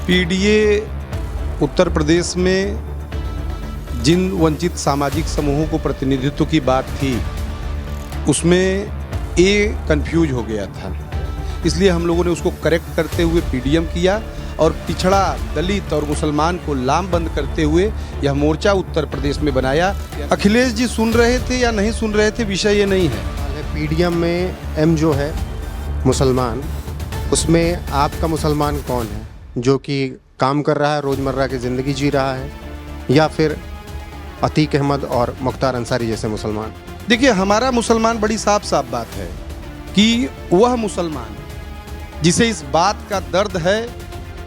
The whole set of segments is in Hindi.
पीडीए उत्तर प्रदेश में जिन वंचित सामाजिक समूहों को प्रतिनिधित्व की बात थी उसमें कंफ्यूज हो गया था, इसलिए हम लोगों ने उसको करेक्ट करते हुए पीडीएम किया और पिछड़ा, दलित और मुसलमान को लामबंद करते हुए यह मोर्चा उत्तर प्रदेश में बनाया। अखिलेश जी सुन रहे थे या नहीं सुन रहे थे, विषय ये नहीं है। पीडीएम में एम जो है मुसलमान, उसमें आपका मुसलमान कौन है जो कि काम कर रहा है, रोज़मर्रा की ज़िंदगी जी रहा है, या फिर अतीक अहमद और मुख्तार अंसारी जैसे मुसलमान? देखिए, हमारा मुसलमान बड़ी साफ साफ बात है कि वह मुसलमान जिसे इस बात का दर्द है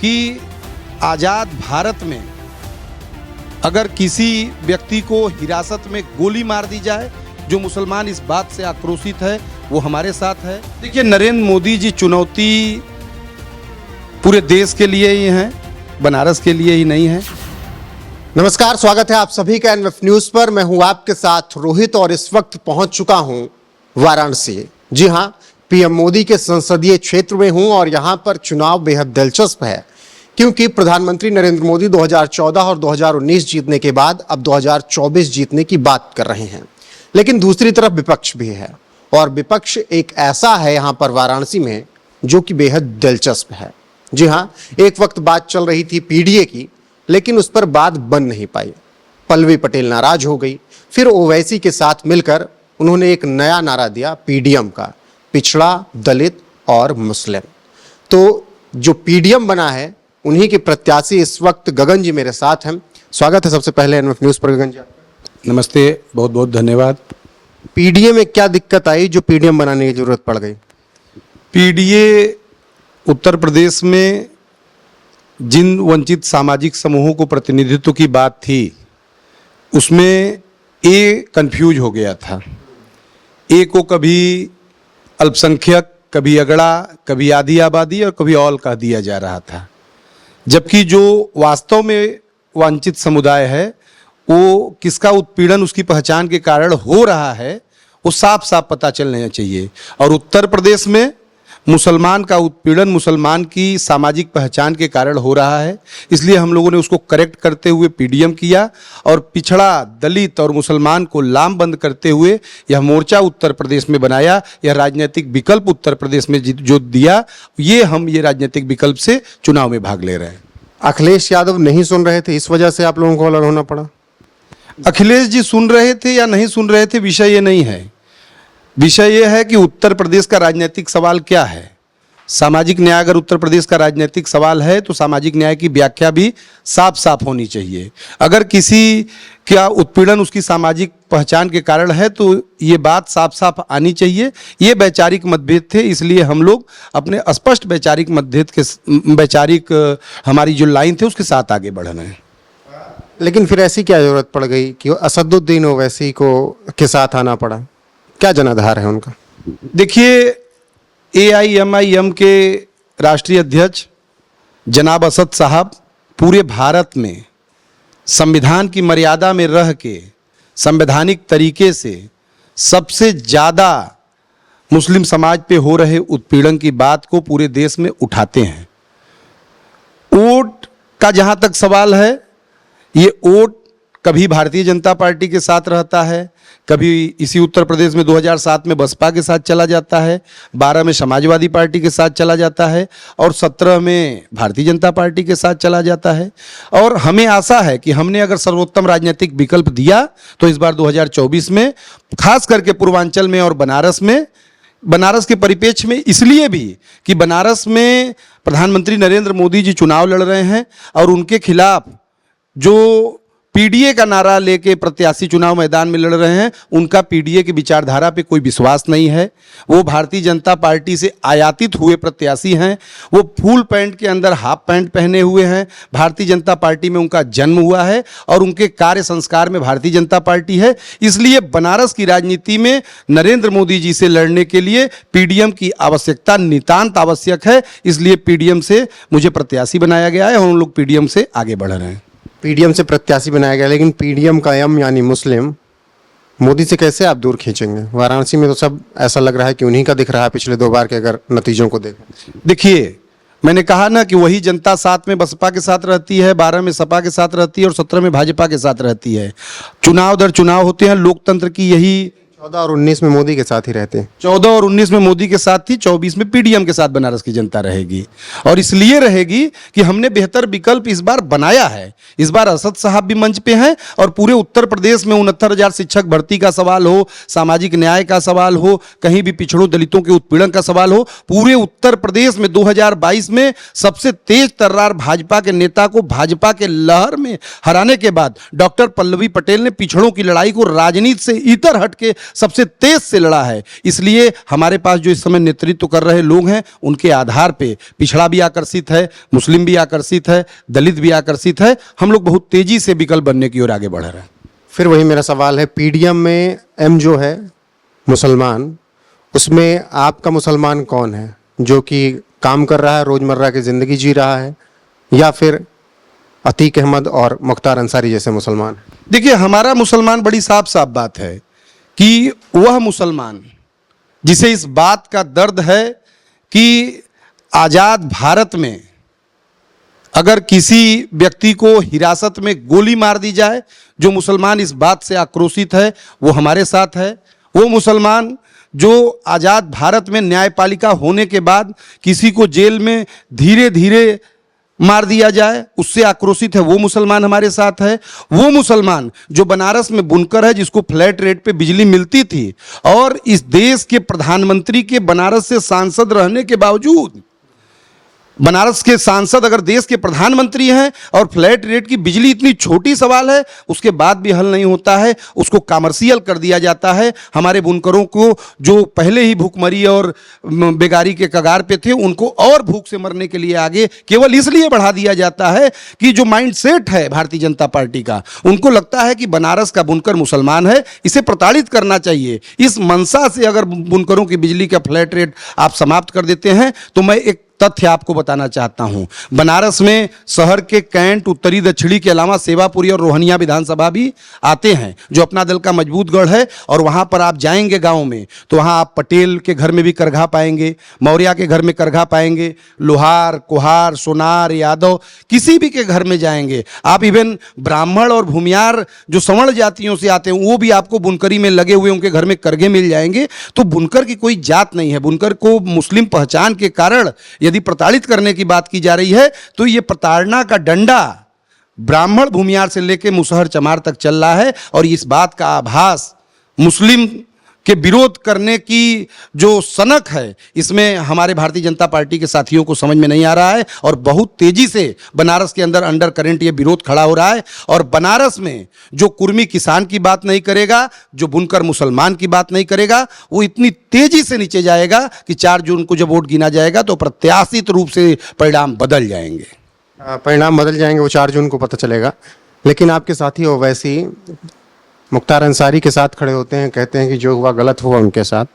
कि आज़ाद भारत में अगर किसी व्यक्ति को हिरासत में गोली मार दी जाए, जो मुसलमान इस बात से आक्रोशित है वो हमारे साथ है। देखिए, नरेंद्र मोदी जी चुनौती पूरे देश के लिए ही है, बनारस के लिए ही नहीं है। नमस्कार, स्वागत है आप सभी का एनएफ न्यूज़ पर। मैं हूं आपके साथ रोहित और इस वक्त पहुंच चुका हूं वाराणसी। जी हां, पीएम मोदी के संसदीय क्षेत्र में हूं और यहां पर चुनाव बेहद दिलचस्प है क्योंकि प्रधानमंत्री नरेंद्र मोदी 2014 और 2019 जीतने के बाद अब 2024 जीतने की बात कर रहे हैं, लेकिन दूसरी तरफ विपक्ष भी है और विपक्ष एक ऐसा है यहां पर वाराणसी में जो कि बेहद दिलचस्प है। जी हां, एक वक्त बात चल रही थी पीडीए की, लेकिन उस पर बात बन नहीं पाई। पल्लवी पटेल नाराज हो गई, फिर ओवैसी के साथ मिलकर उन्होंने एक नया नारा दिया पीडीएम का, पिछड़ा, दलित और मुस्लिम। तो जो पीडीएम बना है उन्हीं के प्रत्याशी इस वक्त गगन जी मेरे साथ हैं। स्वागत है सबसे पहले एनएफ न्यूज़ पर गगन जी। नमस्ते, बहुत बहुत धन्यवाद। पीडीए में क्या दिक्कत आई जो पीडीएम बनाने की जरूरत पड़ गई? पीडीए उत्तर प्रदेश में जिन वंचित सामाजिक समूहों को प्रतिनिधित्व की बात थी उसमें कंफ्यूज हो गया था। को कभी अल्पसंख्यक, कभी अगड़ा, कभी आधी आबादी और कभी ऑल कह दिया जा रहा था, जबकि जो वास्तव में वंचित समुदाय है वो किसका उत्पीड़न उसकी पहचान के कारण हो रहा है वो साफ साफ पता चलना चाहिए। और उत्तर प्रदेश में मुसलमान का उत्पीड़न मुसलमान की सामाजिक पहचान के कारण हो रहा है, इसलिए हम लोगों ने उसको करेक्ट करते हुए पीडीएम किया और पिछड़ा, दलित और मुसलमान को लामबंद करते हुए यह मोर्चा उत्तर प्रदेश में बनाया। यह राजनीतिक विकल्प उत्तर प्रदेश में जो दिया, हम ये राजनीतिक विकल्प से चुनाव में भाग ले रहे हैं। अखिलेश यादव नहीं सुन रहे थे, इस वजह से आप लोगों को अलग होना पड़ा? अखिलेश जी सुन रहे थे या नहीं सुन रहे थे, विषय ये नहीं है। विषय यह है कि उत्तर प्रदेश का राजनीतिक सवाल क्या है। सामाजिक न्याय अगर उत्तर प्रदेश का राजनीतिक सवाल है तो सामाजिक न्याय की व्याख्या भी साफ साफ होनी चाहिए। अगर किसी का उत्पीड़न उसकी सामाजिक पहचान के कारण है तो ये बात साफ साफ आनी चाहिए। ये वैचारिक मतभेद थे, इसलिए हम लोग अपने स्पष्ट वैचारिक मतभेद के हमारी जो लाइन थे उसके साथ आगे बढ़ रहे हैं। लेकिन फिर ऐसी क्या जरूरत पड़ गई कि असदुद्दीन ओवैसी को के साथ आना पड़ा? क्या जनाधार है उनका? देखिए, AIMIM के राष्ट्रीय अध्यक्ष जनाब असद साहब पूरे भारत में संविधान की मर्यादा में रह के संवैधानिक तरीके से सबसे ज़्यादा मुस्लिम समाज पे हो रहे उत्पीड़न की बात को पूरे देश में उठाते हैं। वोट का जहाँ तक सवाल है, ये वोट कभी भारतीय जनता पार्टी के साथ रहता है, कभी इसी उत्तर प्रदेश में 2007 में बसपा के साथ चला जाता है, 12 में समाजवादी पार्टी के साथ चला जाता है और 17 में भारतीय जनता पार्टी के साथ चला जाता है। और हमें आशा है कि हमने अगर सर्वोत्तम राजनीतिक विकल्प दिया तो इस बार 2024 में खास करके पूर्वांचल में और बनारस के परिप्रेक्ष्य में, इसलिए भी कि बनारस में प्रधानमंत्री नरेंद्र मोदी जी चुनाव लड़ रहे हैं और उनके खिलाफ जो पीडीए का नारा लेके प्रत्याशी चुनाव मैदान में लड़ रहे हैं, उनका पीडीए की विचारधारा पे कोई विश्वास नहीं है। वो भारतीय जनता पार्टी से आयातित हुए प्रत्याशी हैं। वो फुल पैंट के अंदर हाफ पैंट पहने हुए हैं। भारतीय जनता पार्टी में उनका जन्म हुआ है और उनके कार्य संस्कार में भारतीय जनता पार्टी है। इसलिए बनारस की राजनीति में नरेंद्र मोदी जी से लड़ने के लिए पीडीएम की आवश्यकता नितांत आवश्यक है। इसलिए पीडीएम से मुझे प्रत्याशी बनाया गया है और हम लोग पीडीएम से आगे बढ़ रहे हैं। पीडीएम से प्रत्याशी बनाया गया, लेकिन पीडीएम का एम यानी मुस्लिम मोदी से कैसे आप दूर खींचेंगे? वाराणसी में तो सब ऐसा लग रहा है कि उन्हीं का दिख रहा है पिछले 2 बार के अगर नतीजों को देखें। देखिए, मैंने कहा ना कि वही जनता 7 में बसपा के साथ रहती है, 12 में सपा के साथ रहती है और 17 में भाजपा के साथ रहती है। चुनाव दर चुनाव होते हैं, लोकतंत्र की यही 14 और 19 में मोदी के साथ ही रहते हैं। 14 और 19 में मोदी के साथ थी, 24 में पीडीएम के साथ बनारस की जनता रहेगी। और इसलिए रहेगी कि हमने बेहतर विकल्प इस बार बनाया है। इस बार असद साहब भी मंच पे हैं और पूरे उत्तर प्रदेश में 69,000 शिक्षक भर्ती का सवाल हो, सामाजिक न्याय का सवाल हो, कहीं भी पिछड़ों दलितों के उत्पीड़न का सवाल हो, पूरे उत्तर प्रदेश में 2022 में सबसे तेज तर्रार भाजपा के नेता को भाजपा के लहर में हराने के बाद डॉक्टर पल्लवी पटेल ने पिछड़ों की लड़ाई को राजनीति से इतर हट के सबसे तेज से लड़ा है। इसलिए हमारे पास जो इस समय नेतृत्व कर रहे लोग हैं, उनके आधार पे पिछड़ा भी आकर्षित है, मुस्लिम भी आकर्षित है, दलित भी आकर्षित है। हम लोग बहुत तेजी से विकल्प बनने की ओर आगे बढ़ रहे हैं। फिर वही मेरा सवाल है, पीडीएम में एम जो है मुसलमान, उसमें आपका मुसलमान कौन है जो कि काम कर रहा है, रोजमर्रा की जिंदगी जी रहा है, या फिर अतीक अहमद और मुख्तार अंसारी जैसे मुसलमान? देखिए, हमारा मुसलमान बड़ी साफ साफ बात है कि वह मुसलमान जिसे इस बात का दर्द है कि आज़ाद भारत में अगर किसी व्यक्ति को हिरासत में गोली मार दी जाए, जो मुसलमान इस बात से आक्रोशित है वो हमारे साथ है। वो मुसलमान जो आज़ाद भारत में न्यायपालिका होने के बाद किसी को जेल में धीरे धीरे मार दिया जाए, उससे आक्रोशित है, वो मुसलमान हमारे साथ है। वो मुसलमान जो बनारस में बुनकर है, जिसको फ्लैट रेट पे बिजली मिलती थी और इस देश के प्रधानमंत्री के बनारस से सांसद रहने के बावजूद, बनारस के सांसद अगर देश के प्रधानमंत्री हैं और फ्लैट रेट की बिजली इतनी छोटी सवाल है, उसके बाद भी हल नहीं होता है, उसको कमर्शियल कर दिया जाता है। हमारे बुनकरों को जो पहले ही भूखमरी और बेगारी के कगार पे थे, उनको और भूख से मरने के लिए आगे केवल इसलिए बढ़ा दिया जाता है कि जो माइंडसेट है भारतीय जनता पार्टी का, उनको लगता है कि बनारस का बुनकर मुसलमान है, इसे प्रताड़ित करना चाहिए। इस मंशा से अगर बुनकरों की बिजली का फ्लैट रेट आप समाप्त कर देते हैं तो मैं एक तथ्य आपको बताना चाहता हूं। बनारस में शहर के कैंट, उत्तरी दक्षिणी के अलावा सेवापुरी और रोहनिया विधानसभा भी आते हैं, जो अपना दल का मजबूत गढ़ है। और वहां पर आप जाएंगे गांव में तो वहां आप पटेल के घर में भी करघा पाएंगे, मौर्य के घर में करघा पाएंगे, लोहार, कुहार, सोनार, यादव, किसी भी के घर में जाएंगे आप। इवन ब्राह्मण और भूमियार जो सवर्ण जातियों से आते हैं, वो भी आपको बुनकरी में लगे हुए उनके घर में करघे मिल जाएंगे। तो बुनकर की कोई जात नहीं है। बुनकर को मुस्लिम पहचान के कारण यदि प्रताड़ित करने की बात की जा रही है तो यह प्रताड़ना का डंडा ब्राह्मण भूमियार से लेकर मुसहर चमार तक चल रहा है। और इस बात का आभास मुस्लिम के विरोध करने की जो सनक है, इसमें हमारे भारतीय जनता पार्टी के साथियों को समझ में नहीं आ रहा है। और बहुत तेजी से बनारस के अंदर अंडर करंट ये विरोध खड़ा हो रहा है। और बनारस में जो कुर्मी किसान की बात नहीं करेगा, जो बुनकर मुसलमान की बात नहीं करेगा, वो इतनी तेजी से नीचे जाएगा कि 4 जून को जब वोट गिना जाएगा तो प्रत्याशित रूप से परिणाम बदल जाएंगे। परिणाम बदल जाएंगे, वो 4 जून को पता चलेगा। लेकिन आपके साथी ओवैसी मुख्तार अंसारी के साथ खड़े होते हैं, कहते हैं कि जो हुआ गलत हुआ उनके साथ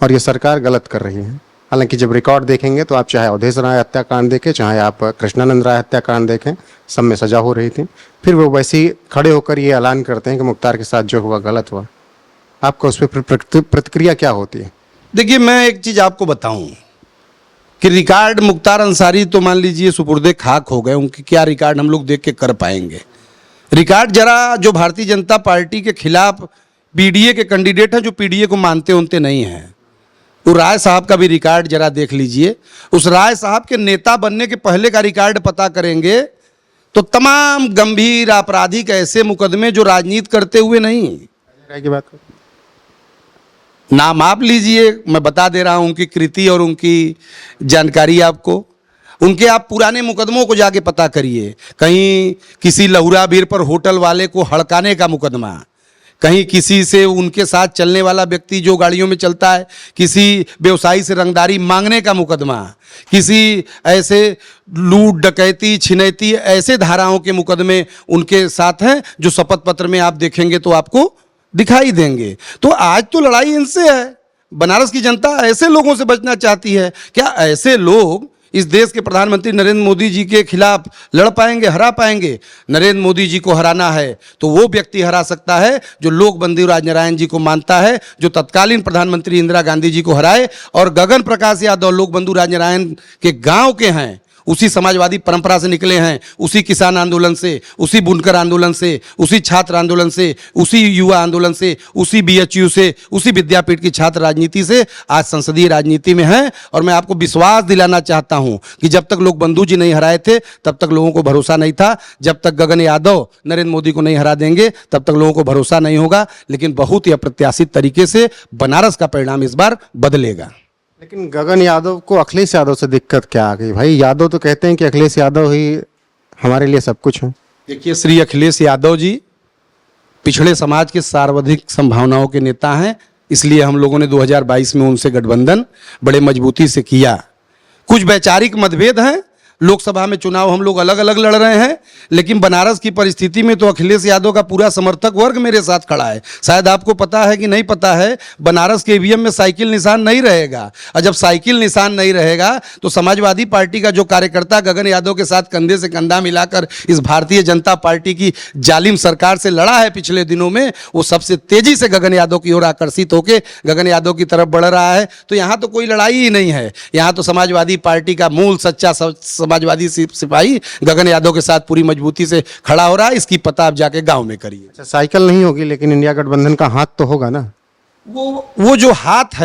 और ये सरकार गलत कर रही है। हालांकि जब रिकॉर्ड देखेंगे तो आप चाहे अवधेश राय हत्याकांड देखें, चाहे आप कृष्णानंद राय हत्याकांड देखें, सब में सजा हो रही थी। फिर वो वैसे ही खड़े होकर ये ऐलान करते हैं कि मुख्तार के साथ जो हुआ गलत हुआ। आपका उस पर प्रतिक्रिया क्या होती है? देखिए, मैं एक चीज़ आपको बताऊं कि रिकॉर्ड मुख्तार अंसारी तो मान लीजिए सुपुर्दे खाक हो गए, उनके क्या रिकॉर्ड हम लोग देख के कर पाएंगे। रिकॉर्ड जरा जो भारतीय जनता पार्टी के खिलाफ पीडीए के कैंडिडेट हैं, जो पीडीए को मानते उनते नहीं हैं, वो राय साहब का भी रिकॉर्ड जरा देख लीजिए। उस राय साहब के नेता बनने के पहले का रिकॉर्ड पता करेंगे तो तमाम गंभीर आपराधिक ऐसे मुकदमे जो राजनीति करते हुए नहीं। राय की बात करें, नाम आप लीजिए, मैं बता दे रहा हूं उनकी कृति और उनकी जानकारी आपको। उनके आप पुराने मुकदमों को जाके पता करिए। कहीं किसी लहुरा बीर पर होटल वाले को हड़काने का मुकदमा, कहीं किसी से उनके साथ चलने वाला व्यक्ति जो गाड़ियों में चलता है, किसी व्यवसायी से रंगदारी मांगने का मुकदमा, किसी ऐसे लूट डकैती छिनैती ऐसे धाराओं के मुकदमे उनके साथ हैं जो शपथ पत्र में आप देखेंगे तो आपको दिखाई देंगे। तो आज तो लड़ाई इनसे है। बनारस की जनता ऐसे लोगों से बचना चाहती है। क्या ऐसे लोग इस देश के प्रधानमंत्री नरेंद्र मोदी जी के खिलाफ लड़ पाएंगे, हरा पाएंगे? नरेंद्र मोदी जी को हराना है तो वो व्यक्ति हरा सकता है जो लोक बंधु राजनारायण जी को मानता है, जो तत्कालीन प्रधानमंत्री इंदिरा गांधी जी को हराए। और गगन प्रकाश यादव लोक बंधु राजनारायण के गांव के हैं, उसी समाजवादी परंपरा से निकले हैं, उसी किसान आंदोलन से, उसी बुनकर आंदोलन से, उसी छात्र आंदोलन से, उसी युवा आंदोलन से, उसी बीएचयू से, उसी विद्यापीठ की छात्र राजनीति से आज संसदीय राजनीति में हैं। और मैं आपको विश्वास दिलाना चाहता हूं कि जब तक लोग बंधु जी नहीं हराए थे तब तक लोगों को भरोसा नहीं था, जब तक गगन यादव नरेंद्र मोदी को नहीं हरा देंगे तब तक लोगों को भरोसा नहीं होगा। लेकिन बहुत ही अप्रत्याशित तरीके से बनारस का परिणाम इस बार बदलेगा। लेकिन गगन यादव को अखिलेश यादव से दिक्कत क्या आ गई भाई? यादव तो कहते हैं कि अखिलेश यादव ही हमारे लिए सब कुछ है। देखिए, श्री अखिलेश यादव जी पिछड़े समाज के सर्वाधिक संभावनाओं के नेता हैं, इसलिए हम लोगों ने 2022 में उनसे गठबंधन बड़े मजबूती से किया। कुछ वैचारिक मतभेद हैं, लोकसभा में चुनाव हम लोग अलग अलग लड़ रहे हैं, लेकिन बनारस की परिस्थिति में तो अखिलेश यादव का पूरा समर्थक वर्ग मेरे साथ खड़ा है। शायद आपको पता है कि नहीं पता है, बनारस के ईवीएम में साइकिल निशान नहीं रहेगा, और जब साइकिल निशान नहीं रहेगा तो समाजवादी पार्टी का जो कार्यकर्ता गगन यादव के साथ कंधे से कंधा मिलाकर इस भारतीय जनता पार्टी की जालिम सरकार से लड़ा है पिछले दिनों में, वो सबसे तेजी से गगन यादव की ओर आकर्षित होकर गगन यादव की तरफ बढ़ रहा है। तो यहाँ तो कोई लड़ाई ही नहीं है, यहाँ तो समाजवादी पार्टी का मूल सच्चा समाजवादी सिपाही गगन यादव के साथ पूरी मजबूती से खड़ा हो रहा है। इसकी पता आप जाके गांव में करिए। अच्छा, साइकिल नहीं होगी लेकिन इंडिया गठबंधन का हाथ तो होगा ना? वो जो हाथ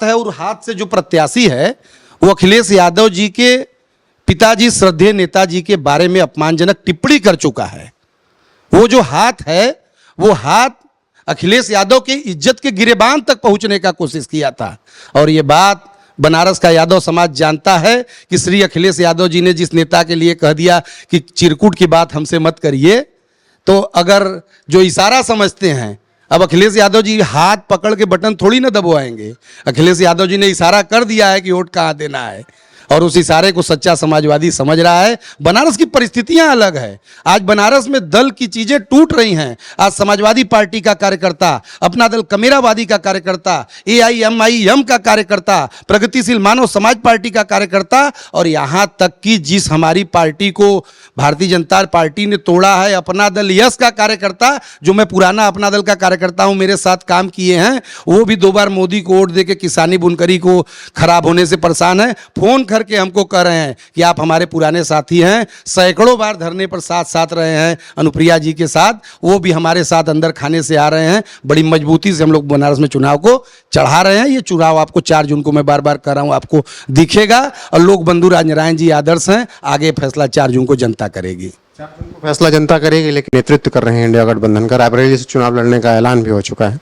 है और हाथ से जो प्रत्याशी है वो अखिलेश यादव जी के पिताजी श्रद्धेय नेताजी के बारे में अपमानजनक टिप्पणी कर चुका है। वो जो हाथ है वो हाथ अखिलेश यादव के इज्जत के गिरेबान तक पहुंचने का कोशिश किया था। और ये बात बनारस का यादव समाज जानता है कि श्री अखिलेश यादव जी ने जिस नेता के लिए कह दिया कि चिरकुट की बात हमसे मत करिए, तो अगर जो इशारा समझते हैं, अब अखिलेश यादव जी हाथ पकड़ के बटन थोड़ी ना दबाएंगे। अखिलेश यादव जी ने इशारा कर दिया है कि वोट कहाँ देना है, और उस इशारे को सच्चा समाजवादी समझ रहा है। बनारस की परिस्थितियां अलग है। आज बनारस में दल की चीजें टूट रही हैं। आज समाजवादी पार्टी का कार्यकर्ता, अपना दल कमेरावादी का कार्यकर्ता, एआईएमआईएम का कार्यकर्ता, प्रगतिशील मानव समाज पार्टी का कार्यकर्ता, और यहां तक कि जिस हमारी पार्टी को भारतीय जनता पार्टी ने तोड़ा है, अपना दल यश का कार्यकर्ता, जो मैं पुराना अपना दल का कार्यकर्ता हूं, मेरे साथ काम किए हैं, वो भी 2 बार मोदी को वोट देके किसानी बुनकरी को खराब होने से परेशान है। फोन करके हमको कह रहे हैं कि आप हमारे पुराने साथी हैं, सैकड़ों बार धरने पर साथ रहे हैं अनुप्रिया जी के साथ, वो भी हमारे साथ अंदर खाने से आ रहे हैं। बड़ी मजबूती से हम लोग बनारस में चुनाव को चढ़ा रहे हैं। ये चुनाव आपको 4 जून को मैं बार बार कह रहा हूं आपको दिखेगा, और लोक बंधु राजनारायण जी आदर्श हैं, आगे फैसला 4 जून को जनता करेगी। फैसला जनता करेगी, लेकिन नेतृत्व कर रहे हैं इंडिया गठबंधन का। रायबरेली से चुनाव लड़ने का ऐलान भी हो चुका है।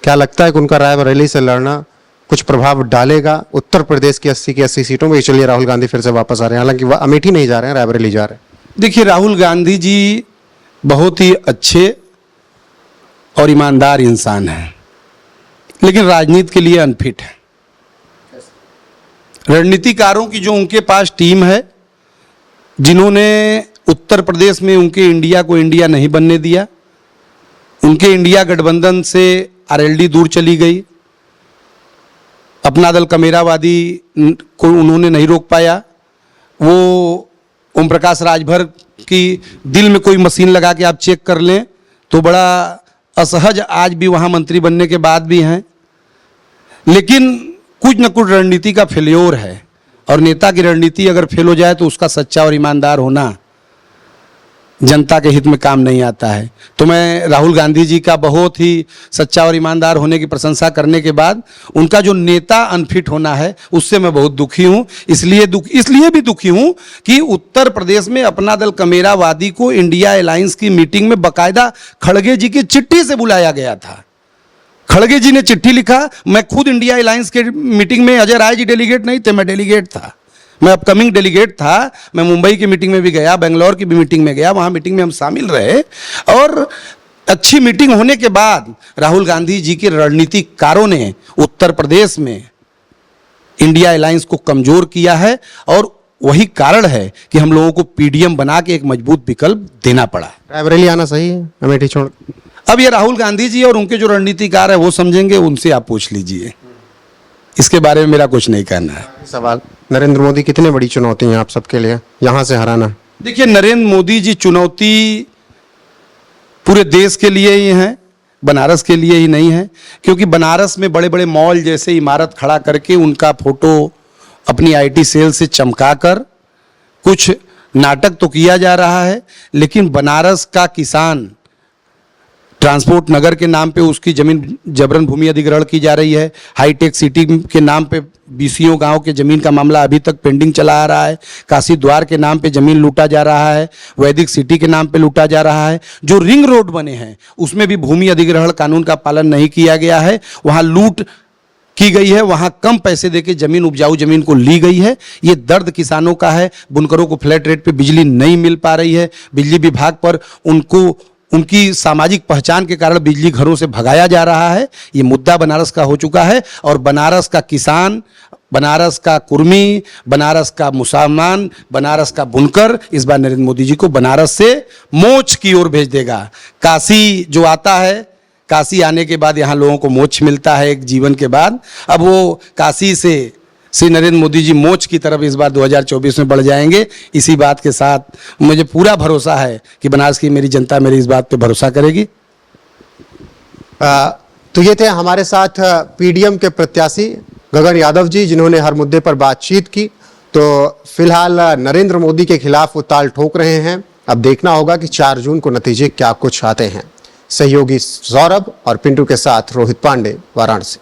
क्या लगता है कि उनका रायबरेली से लड़ना कुछ प्रभाव डालेगा उत्तर प्रदेश की 80 की 80 सीटों में? चलिए, राहुल गांधी फिर से वापस आ रहे हैं, हालांकि वह अमेठी नहीं जा रहे हैं, रायबरेली जा रहे हैं। देखिए, राहुल गांधी जी बहुत ही अच्छे और ईमानदार इंसान हैं, लेकिन राजनीति के लिए अनफिट है। रणनीतिकारों की जो उनके पास टीम है, जिन्होंने उत्तर प्रदेश में उनके इंडिया को इंडिया नहीं बनने दिया, उनके इंडिया गठबंधन से आरएलडी दूर चली गई, अपना दल कमेरावादी को उन्होंने नहीं रोक पाया। वो ओम प्रकाश राजभर की दिल में कोई मशीन लगा के आप चेक कर लें तो बड़ा असहज आज भी वहाँ मंत्री बनने के बाद भी हैं। लेकिन कुछ न कुछ रणनीति का फेल्योर है, और नेता की रणनीति अगर फेल हो जाए तो उसका सच्चा और ईमानदार होना जनता के हित में काम नहीं आता है। तो मैं राहुल गांधी जी का बहुत ही सच्चा और ईमानदार होने की प्रशंसा करने के बाद उनका जो नेता अनफिट होना है उससे मैं बहुत दुखी हूं। इसलिए भी दुखी हूं कि उत्तर प्रदेश में अपना दल कमेरावादी को इंडिया अलायंस की मीटिंग में बाकायदा खड़गे जी की चिट्ठी से बुलाया गया था। खड़गे जी ने चिट्ठी लिखा, मैं खुद इंडिया अलायंस के मीटिंग में, अजय राय जी डेलीगेट नहीं थे, मैं डेलीगेट था, मैं अपकमिंग डेलीगेट था। मैं मुंबई की मीटिंग में भी गया, बेंगलोर की भी मीटिंग में गया, वहाँ मीटिंग में हम शामिल रहे, और अच्छी मीटिंग होने के बाद राहुल गांधी जी के रणनीतिकारों ने उत्तर प्रदेश में इंडिया अलायंस को कमजोर किया है, और वही कारण है कि हम लोगों को पीडीएम बना के एक मजबूत विकल्प देना पड़ा। रायबरेली आना सही है अमेठी छोड़? अब ये राहुल गांधी जी और उनके जो रणनीतिकार है वो समझेंगे, उनसे आप पूछ लीजिए, इसके बारे में मेरा कुछ नहीं कहना है। सवाल, नरेंद्र मोदी कितनी बड़ी चुनौती है आप सबके लिए यहाँ से हराना? देखिए, नरेंद्र मोदी जी चुनौती पूरे देश के लिए ही है, बनारस के लिए ही नहीं है, क्योंकि बनारस में बड़े बड़े मॉल जैसे इमारत खड़ा करके उनका फोटो अपनी आईटी सेल से चमकाकर कुछ नाटक तो किया जा रहा है, लेकिन बनारस का किसान ट्रांसपोर्ट नगर के नाम पे उसकी जमीन जबरन भूमि अधिग्रहण की जा रही है। हाईटेक सिटी के नाम पे बीसीओ गांव के जमीन का मामला अभी तक पेंडिंग चला आ रहा है। काशी द्वार के नाम पे जमीन लूटा जा रहा है। वैदिक सिटी के नाम पे लूटा जा रहा है। जो रिंग रोड बने हैं उसमें भी भूमि अधिग्रहण कानून का पालन नहीं किया गया है। वहां लूट की गई है, वहां कम पैसे देके जमीन, उपजाऊ जमीन को ली गई है। ये दर्द किसानों का है। बुनकरों को फ्लैट रेट पे बिजली नहीं मिल पा रही है। बिजली विभाग पर उनकी सामाजिक पहचान के कारण बिजली घरों से भगाया जा रहा है। ये मुद्दा बनारस का हो चुका है और बनारस का किसान, बनारस का कुर्मी, बनारस का मुसलमान, बनारस का बुनकर इस बार नरेंद्र मोदी जी को बनारस से मोक्ष की ओर भेज देगा। काशी जो आता है, काशी आने के बाद यहाँ लोगों को मोक्ष मिलता है एक जीवन के बाद। अब वो काशी से श्री नरेंद्र मोदी जी मोक्ष की तरफ इस बार 2024 में बढ़ जाएंगे। इसी बात के साथ मुझे पूरा भरोसा है कि बनारस की मेरी जनता मेरी इस बात पे भरोसा करेगी। तो ये थे हमारे साथ पीडीएम के प्रत्याशी गगन यादव जी, जिन्होंने हर मुद्दे पर बातचीत की। तो फिलहाल नरेंद्र मोदी के खिलाफ वो ताल ठोक रहे हैं। अब देखना होगा कि 4 जून को नतीजे क्या कुछ आते हैं। सहयोगी सौरभ और पिंटू के साथ रोहित पांडे, वाराणसी।